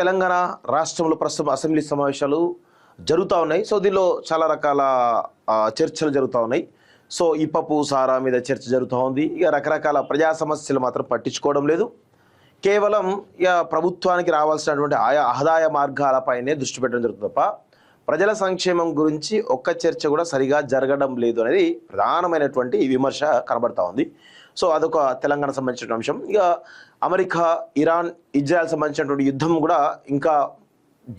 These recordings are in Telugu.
తెలంగాణ రాష్ట్రంలో ప్రస్తుతం అసెంబ్లీ సమావేశాలు జరుగుతూ ఉన్నాయి. సో దీనిలో చాలా రకాల చర్చలు జరుగుతూ ఉన్నాయి. సో ఈ పప్పు సారా మీద చర్చ జరుగుతూ ఉంది. ఇక రకరకాల ప్రజా సమస్యలు మాత్రం పట్టించుకోవడం లేదు. కేవలం ఇక ప్రభుత్వానికి రావాల్సినటువంటి ఆయా ఆదాయ మార్గాలపైనే దృష్టి పెట్టడం జరుగుతుంది తప్ప ప్రజల సంక్షేమం గురించి ఒక్క చర్చ కూడా సరిగా జరగడం లేదు అనేది ప్రధానమైనటువంటి విమర్శ కనబడతా ఉంది. సో అదొక తెలంగాణ సంబంధించిన అంశం. ఇక అమెరికా, ఇరాన్, ఇజ్రాయెల్ సంబంధించినటువంటి యుద్ధం కూడా ఇంకా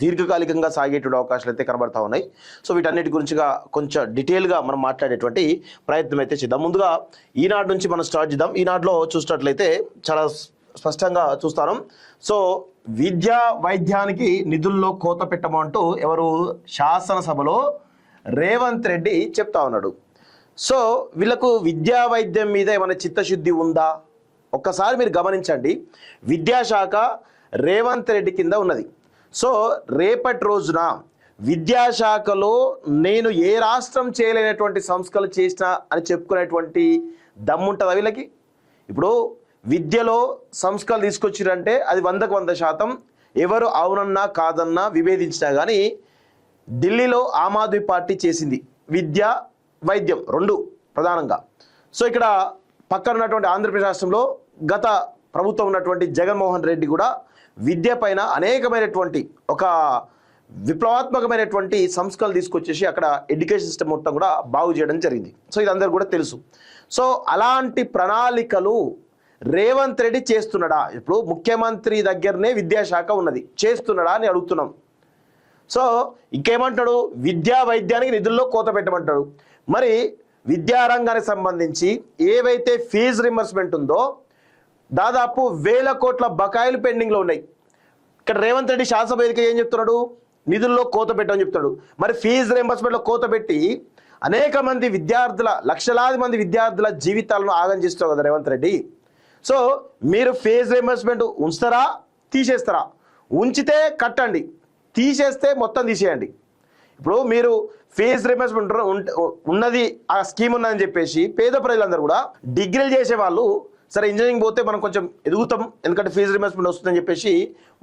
దీర్ఘకాలికంగా సాగేటువంటి అవకాశాలు అయితే కనబడతా ఉన్నాయి. సో వీటన్నిటి గురించిగా కొంచెం డీటెయిల్గా మనం మాట్లాడేటువంటి ప్రయత్నం అయితే చేద్దాం. ముందుగా ఈనాడు నుంచి మనం స్టార్ట్ చేద్దాం. ఈనాడులో చూసినట్లయితే చాలా స్పష్టంగా చూస్తాను. సో విద్యా వైద్యానికి నిధుల్లో కోత పెట్టమంటూ ఎవరు శాసనసభలో రేవంత్ రెడ్డి చెప్తా ఉన్నాడు. సో వీళ్ళకు విద్యా వైద్యం మీద ఏమైనా చిత్తశుద్ధి ఉందా? ఒక్కసారి మీరు గమనించండి. విద్యాశాఖ రేవంత్ రెడ్డి కింద ఉన్నది. సో రేపటి రోజున విద్యాశాఖలో నేను ఏ రాష్ట్రం చేయలేనటువంటి సంస్కరణలు చేసినా అని చెప్పుకునేటువంటి దమ్ముంటుందా వీళ్ళకి? ఇప్పుడు విద్యలో సంస్కరణలు తీసుకొచ్చిరంటే అది 100కు 100% ఎవరు అవునన్నా కాదన్నా విభేదించినా కానీ ఢిల్లీలో ఆమ్ ఆద్మీ పార్టీ చేసింది విద్య, వైద్యం రెండు ప్రధానంగా. సో ఇక్కడ పక్కన ఉన్నటువంటి ఆంధ్రప్రదేశ్ రాష్ట్రంలో గత ప్రభుత్వం ఉన్నటువంటి జగన్మోహన్ రెడ్డి కూడా విద్య పైన అనేకమైనటువంటి ఒక విప్లవాత్మకమైనటువంటి సంస్కరణలు తీసుకొచ్చేసి అక్కడ ఎడ్యుకేషన్ సిస్టమ్ మొత్తం కూడా బాగు చేయడం జరిగింది. సో ఇది అందరికీ కూడా తెలుసు. సో అలాంటి ప్రణాళికలు రేవంత్ రెడ్డి చేస్తున్నాడా? ఇప్పుడు ముఖ్యమంత్రి దగ్గరనే విద్యాశాఖ ఉన్నది, చేస్తున్నాడా అని అడుగుతున్నాం. సో ఇంకేమంటాడు? విద్యా వైద్యానికి నిధుల్లో కోత పెట్టమంటాడు. మరి విద్యారంగానికి సంబంధించి ఏవైతే ఫీజు రింబర్స్మెంట్ ఉందో దాదాపు 1000 కోట్ల బకాయిలు పెండింగ్లో ఉన్నాయి. ఇక్కడ రేవంత్ రెడ్డి శాసనసభ వేదిక ఏం చెప్తున్నాడు? నిధుల్లో కోత పెట్టమని చెప్తున్నాడు. మరి ఫీజు రింబర్స్మెంట్లో కోత పెట్టి అనేక మంది విద్యార్థుల, లక్షలాది మంది విద్యార్థుల జీవితాలను ఆగం చేస్తున్నారు కదా రేవంత్ రెడ్డి. సో మీరు ఫీజు రింబర్స్మెంట్ ఉంచుతారా, తీసేస్తారా? ఉంచితే కట్టండి, తీసేస్తే మొత్తం తీసేయండి. ఇప్పుడు మీరు ఫీజు రింబర్స్మెంట్ ఉన్నది, ఆ స్కీమ్ ఉన్నదని చెప్పేసి పేద ప్రజలందరూ కూడా డిగ్రీలు చేసే వాళ్ళు సరే ఇంజనీరింగ్ పోతే మనం కొంచెం ఎదుగుతాం ఎందుకంటే ఫీజు రింబర్స్మెంట్ వస్తుందని చెప్పేసి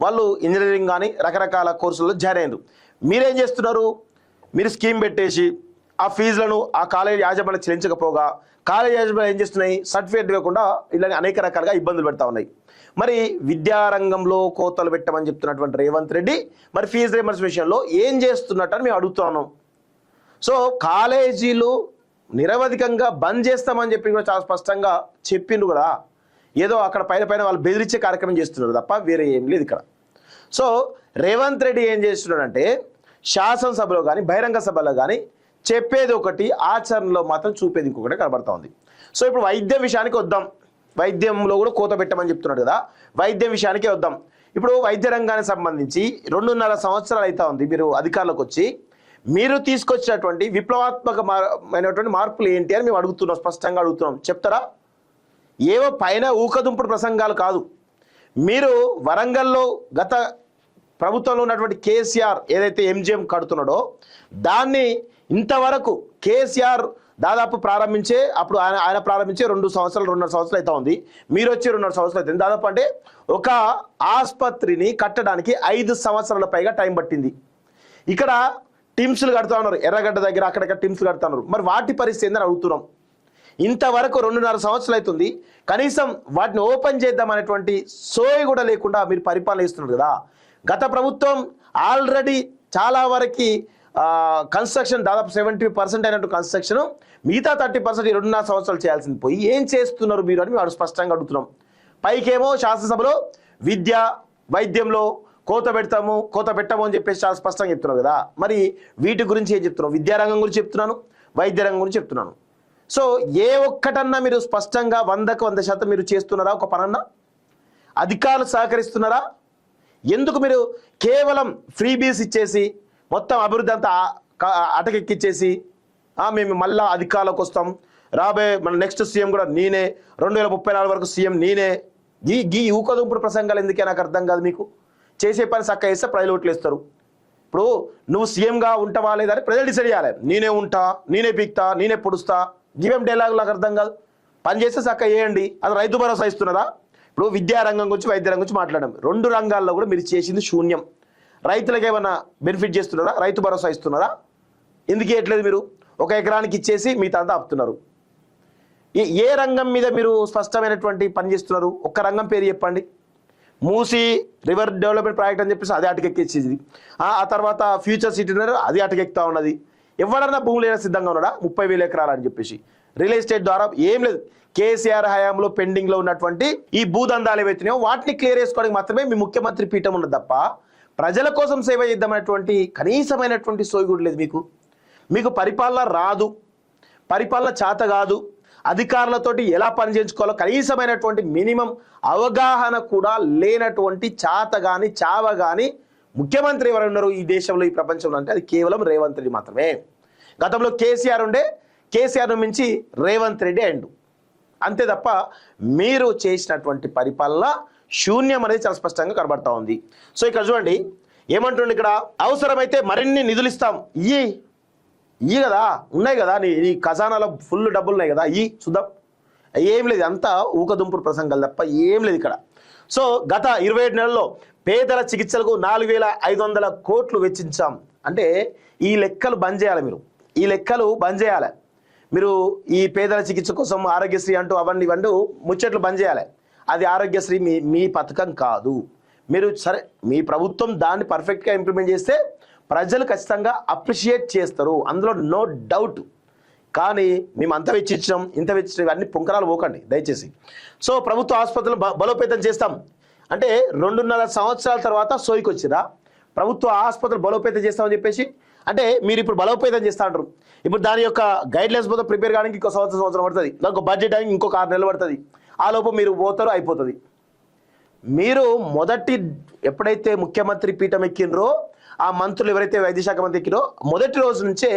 వాళ్ళు ఇంజనీరింగ్ కానీ రకరకాల కోర్సుల్లో జాయిన్ అయ్యారు. మీరేం చేస్తున్నారు? మీరు స్కీమ్ పెట్టేసి ఆ ఫీజులను ఆ కాలేజీ యాజమాన్యం చెల్లించకపోగా కాలేజీ యాజమాన్యం ఏం చేస్తున్నాయి? సర్టిఫికేట్ ఇవ్వకుండా ఇలా అనేక రకాలుగా ఇబ్బందులు పెడతా ఉన్నాయి. మరి విద్యారంగంలో కోతలు పెట్టమని చెప్తున్నటువంటి రేవంత్ రెడ్డి మరి ఫీజు రింబర్స్మెంట్ విషయంలో ఏం చేస్తున్నట్టు అని మేము అడుగుతున్నాం. సో కాలేజీలు నిరవధికంగా బంద్ చేస్తామని చెప్పి కూడా చాలా స్పష్టంగా చెప్పిండ్రు కదా. ఏదో అక్కడ పైన వాళ్ళు బెదిరించే కార్యక్రమం చేస్తున్నారు తప్ప వేరే ఏం లేదు ఇక్కడ. సో రేవంత్ రెడ్డి ఏం చేస్తున్నాడంటే శాసనసభలో కానీ బహిరంగ సభలో కానీ చెప్పేది ఒకటి, ఆచరణలో మాత్రం చూపేది ఇంకొకటి కనబడతా ఉంది. సో ఇప్పుడు వైద్యం విషయానికి వద్దాం. వైద్యంలో కూడా కోత పెట్టమని చెప్తున్నాడు కదా, వైద్యం విషయానికే వద్దాం. ఇప్పుడు వైద్య రంగానికి సంబంధించి 2.5 సంవత్సరాలు అవుతా ఉంది మీరు అధికారంలోకి వచ్చి. మీరు తీసుకొచ్చినటువంటి విప్లవాత్మకమైనటువంటి మార్పులు ఏంటి అని మేము అడుగుతున్నాం, స్పష్టంగా అడుగుతున్నాం. చెప్తారా? ఏవో పైన ఊకదుంపుడు ప్రసంగాలు కాదు. మీరు వరంగల్లో గత ప్రభుత్వంలో ఉన్నటువంటి కేసీఆర్ ఏదైతే ఎంజిఎం కడుతున్నాడో దాన్ని ఇంతవరకు కేసీఆర్ దాదాపు ప్రారంభించే అప్పుడు ఆయన ప్రారంభించే 2 సంవత్సరాలు 2.5 సంవత్సరాలు అవుతా ఉంది. మీరు వచ్చి 2.5 సంవత్సరాలు అవుతుంది. దాదాపు అంటే ఒక ఆసుపత్రిని కట్టడానికి 5 సంవత్సరాల పైగా టైం పట్టింది. ఇక్కడ టిమ్స్లు కడుతూ ఉన్నారు, ఎర్రగడ్డ దగ్గర అక్కడక్కడ టిమ్స్ కడుతూ ఉన్నారు. మరి వాటి పరిస్థితి ఏందని అడుగుతున్నాం. ఇంతవరకు 2.5 సంవత్సరాలు అవుతుంది. కనీసం వాటిని ఓపెన్ చేద్దామనేటువంటి సోయి కూడా లేకుండా మీరు పరిపాలన ఇస్తున్నారు కదా. గత ప్రభుత్వం ఆల్రెడీ చాలా వరకు కన్స్ట్రక్షన్ దాదాపు 70% అయినట్టు కన్స్ట్రక్షన్, మిగతా 30% 2.5 సంవత్సరాలు చేయాల్సింది పోయి ఏం చేస్తున్నారు మీరు అని మేము స్పష్టంగా అడుగుతున్నాం. పైకేమో శాసనసభలో విద్య వైద్యంలో కోత పెట్టము అని చెప్పేసి చాలా స్పష్టంగా చెప్తున్నావు కదా. మరి వీటి గురించి ఏం చెప్తున్నావు? విద్యారంగం గురించి చెప్తున్నాను, వైద్య రంగం గురించి చెప్తున్నాను. సో ఏ ఒక్కటన్నా మీరు స్పష్టంగా 100కు 100% మీరు చేస్తున్నారా? ఒక పనన్నా అధికారులు సహకరిస్తున్నారా? ఎందుకు మీరు కేవలం ఫ్రీబీస్ ఇచ్చేసి మొత్తం అభివృద్ధి అంతా అటకెక్కిచ్చేసి మేము మళ్ళా అధికారంలోకి వస్తాం, రాబోయే మన నెక్స్ట్ సీఎం కూడా నేనే, 2034 వరకు సీఎం నేనే, ఈ ఊకదుంపుడు ప్రసంగాలు ఎందుకే నాకు అర్థం కాదు. మీకు చేసే పని చక్క వేస్తే ప్రజలు ఓట్లు వేస్తారు. ఇప్పుడు నువ్వు సీఎంగా ఉంటావా లేదని ప్రజలు డిసైడ్ చేయాలి. నేనే ఉంటా, నేనే పీక్తా, నేనే పొడుస్తా, గివేం డైలాగ్ నాకు అర్థం కాదు. పని చేస్తే చక్క వేయండి. అది రైతు భరోసా ఇస్తున్నారా? ఇప్పుడు విద్యారంగం గురించి వైద్య రంగం గురించి మాట్లాడడం, రెండు రంగాల్లో కూడా మీరు చేసింది శూన్యం. రైతులకు ఏమైనా బెనిఫిట్ చేస్తున్నారా? రైతు భరోసా ఇస్తున్నారా? ఎందుకు ఇవ్వట్లేదు? మీరు 1 ఎకరానికి ఇచ్చేసి మిగతా అంతా ఆపుతున్నారు. ఏ రంగం మీద మీరు స్పష్టమైనటువంటి పని చేస్తున్నారు? ఒక్క రంగం పేరు చెప్పండి. మూసి రివర్ డెవలప్మెంట్ ప్రాజెక్ట్ అని చెప్పేసి అది అటకెక్కించేది, ఆ తర్వాత ఫ్యూచర్ సిటీ అది అటకెక్కుతా ఉన్నది. ఎవడన్నా భూములు ఏమైనా సిద్ధంగా ఉన్నాడా? 30,000 ఎకరాలు అని చెప్పేసి రియల్ ఎస్టేట్ ద్వారా ఏం లేదు. కేసీఆర్ హయాంలో పెండింగ్లో ఉన్నటువంటి ఈ భూదందాలు ఏవైతున్నాయో వాటిని క్లియర్ చేసుకోవడానికి మాత్రమే మీ ముఖ్యమంత్రి పీఠం ఉన్నది తప్ప ప్రజల కోసం సేవ చేద్దామనేటువంటి కనీసమైనటువంటి సోయి కూడా లేదు మీకు. మీకు పరిపాలన రాదు, పరిపాలన చేత కాదు, అధికారులతోటి ఎలా పనిచేయించుకోవాలో కనీసమైనటువంటి మినిమం అవగాహన కూడా లేనటువంటి చాతగాని చావగాని ముఖ్యమంత్రి ఎవరు ఉన్నారు ఈ దేశంలో, ఈ ప్రపంచంలో అంటే అది కేవలం రేవంత్ రెడ్డి మాత్రమే. గతంలో కేసీఆర్ ఉండే, కేసీఆర్ను మించి రేవంత్ రెడ్డి అయ్యిండు అంతే తప్ప మీరు చేసినటువంటి పరిపాలన శూన్యం అనేది చాలా స్పష్టంగా కనబడతా ఉంది. సో ఇక్కడ చూడండి ఏమంటుండే, ఇక్కడ అవసరమైతే మరిన్ని నిధులు ఇస్తాం. ఇయ్యి కదా, ఉన్నాయి కదా, నీ ఖజానాలో ఫుల్ డబ్బులు ఉన్నాయి కదా, చూద్దాం. ఏం లేదు, అంతా ఊకదుంపుడు ప్రసంగాలు తప్ప ఏం లేదు ఇక్కడ. సో గత 27 నెలల్లో పేదల చికిత్సలకు 4,500 కోట్లు వెచ్చించాం అంటే ఈ లెక్కలు బంద్ చేయాలి. మీరు ఈ లెక్కలు బంద్ చేయాలి. మీరు ఈ పేదల చికిత్స కోసం ఆరోగ్యశ్రీ అంటూ అవన్నీ ముచ్చట్లు బంద్ చేయాలి. అది ఆరోగ్యశ్రీ మీ పథకం కాదు. మీరు సరే మీ ప్రభుత్వం దాన్ని పర్ఫెక్ట్గా ఇంప్లిమెంట్ చేస్తే ప్రజలు ఖచ్చితంగా అప్రిషియేట్ చేస్తారు, అందులో నో డౌట్. కానీ మేము అంత వెచ్చించాం ఇంత వెచ్చించాం ఇవన్నీ పుంకరాలు పోకండి దయచేసి. సో ప్రభుత్వ ఆసుపత్రులు బలోపేతం చేస్తాం అంటే 2.5 సంవత్సరాల తర్వాత సోయికి వచ్చిరా ప్రభుత్వ ఆసుపత్రులు బలోపేతం చేస్తామని చెప్పేసి. అంటే మీరు ఇప్పుడు బలోపేతం చేస్తా అంటారు, ఇప్పుడు దాని యొక్క గైడ్లైన్స్ మొత్తం ప్రిపేర్ కావడానికి ఇంకో సంవత్సరం పడుతుంది, దానికి బడ్జెట్ అని ఇంకొక 6 నెలలు పడుతుంది. ఆ లోపు మీరు పోతారు, అయిపోతుంది. మీరు ఎప్పుడైతే ముఖ్యమంత్రి పీఠం ఎక్కినరో ఆ మంత్రులు ఎవరైతే వైద్య శాఖ మంత్రి ఎక్కిరో మొదటి రోజు నుంచే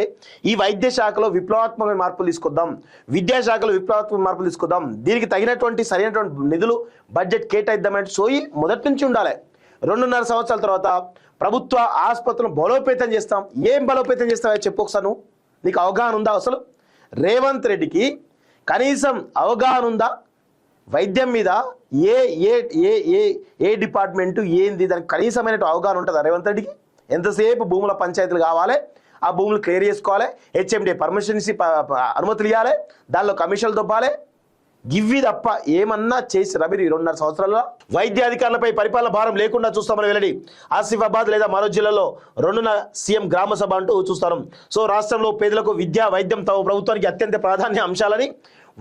ఈ వైద్య శాఖలో విప్లవాత్మక మార్పులు తీసుకొద్దాం, విద్యాశాఖలో విప్లవాత్మక మార్పులు తీసుకొద్దాం, దీనికి తగినటువంటి సరైనటువంటి నిధులు బడ్జెట్ కేటాయిద్దామంటే సోయి మొదటి నుంచి ఉండాలి. 2.5 సంవత్సరాల తర్వాత ప్రభుత్వ ఆసుపత్రులను బలోపేతం చేస్తాం. ఏం బలోపేతం చేస్తావో చెప్పు ఒకసారి. నీకు అవగాహన ఉందా? అసలు రేవంత్ రెడ్డికి కనీసం అవగాహన ఉందా వైద్యం మీద? ఏ ఏ ఏ ఏ ఏ డిపార్ట్మెంటు ఏంది దానికి కనీసమైన అవగాహన ఉంటుందా రేవంత్ రెడ్డికి? ఎంతసేపు భూముల పంచాయతీలు కావాలి, ఆ భూములు క్లియర్ చేసుకోవాలి, హెచ్ఎండి పర్మిషన్స్ అనుమతులు ఇవ్వాలి, దానిలో కమిషన్లు దొబ్బాలి, గివ్వి తప్ప ఏమన్నా చేసిరా మీరు ఈ 2.5 సంవత్సరాల్లో? వైద్య అధికారులపై పరిపాలన భారం లేకుండా చూస్తామని వెల్లడి. ఆసిఫాబాద్ లేదా మరో జిల్లాలో 2న సీఎం గ్రామ సభ అంటూ చూస్తాను. సో రాష్ట్రంలో పేదలకు విద్య వైద్యం తమ ప్రభుత్వానికి అత్యంత ప్రాధాన్య అంశాలని,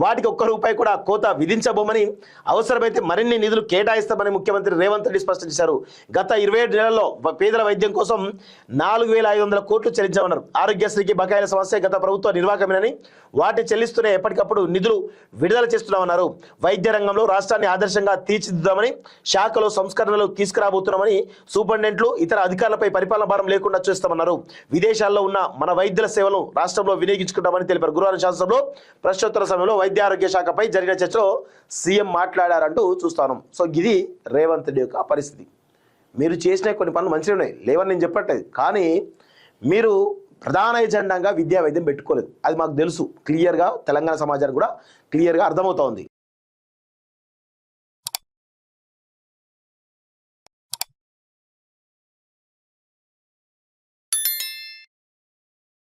వాటికి ₹1 కూడా కోత విధించబోమని, అవసరమైతే మరిన్ని నిధులు కేటాయిస్తామని ముఖ్యమంత్రి రేవంత్ రెడ్డి స్పష్టం చేశారు. గత 27 నెలల్లో పేదల వైద్యం కోసం 4,500 కోట్లు చెల్లించామన్నారు. ఆరోగ్యశ్రీకి బకాయిల సమస్య గత ప్రభుత్వ నిర్వాహకమేనని, వాటిని చెల్లిస్తూనే ఎప్పటికప్పుడు నిధులు విడుదల చేస్తున్నామన్నారు. వైద్య రంగంలో రాష్ట్రాన్ని ఆదర్శంగా తీర్చిదిద్దామని, శాఖలో సంస్కరణలు తీసుకురాబోతున్నామని, సూపరింటెండెంట్లు ఇతర అధికారులపై పరిపాలన భారం లేకుండా చేస్తామన్నారు. విదేశాల్లో ఉన్న మన వైద్యుల సేవలను రాష్ట్రంలో వినియోగించుకుంటామని తెలిపారు. గురువారం శాసనసభలో ప్రశ్నోత్తర సమయంలో వైద్య ఆరోగ్య శాఖపై జరిగిన చర్చలో సీఎం మాట్లాడారంటూ చూస్తాను. సో ఇది రేవంత్ రెడ్డి యొక్క పరిస్థితి. మీరు చేసిన కొన్ని పనులు మంచిగా ఉన్నాయి, లేవని నేను చెప్పట్లేదు, కానీ మీరు ప్రధాన ఎజెండాగా విద్యా వైద్యం పెట్టుకోలేదు. అది మాకు తెలుసు క్లియర్గా, తెలంగాణ సమాజానికి కూడా క్లియర్గా అర్థమవుతోంది.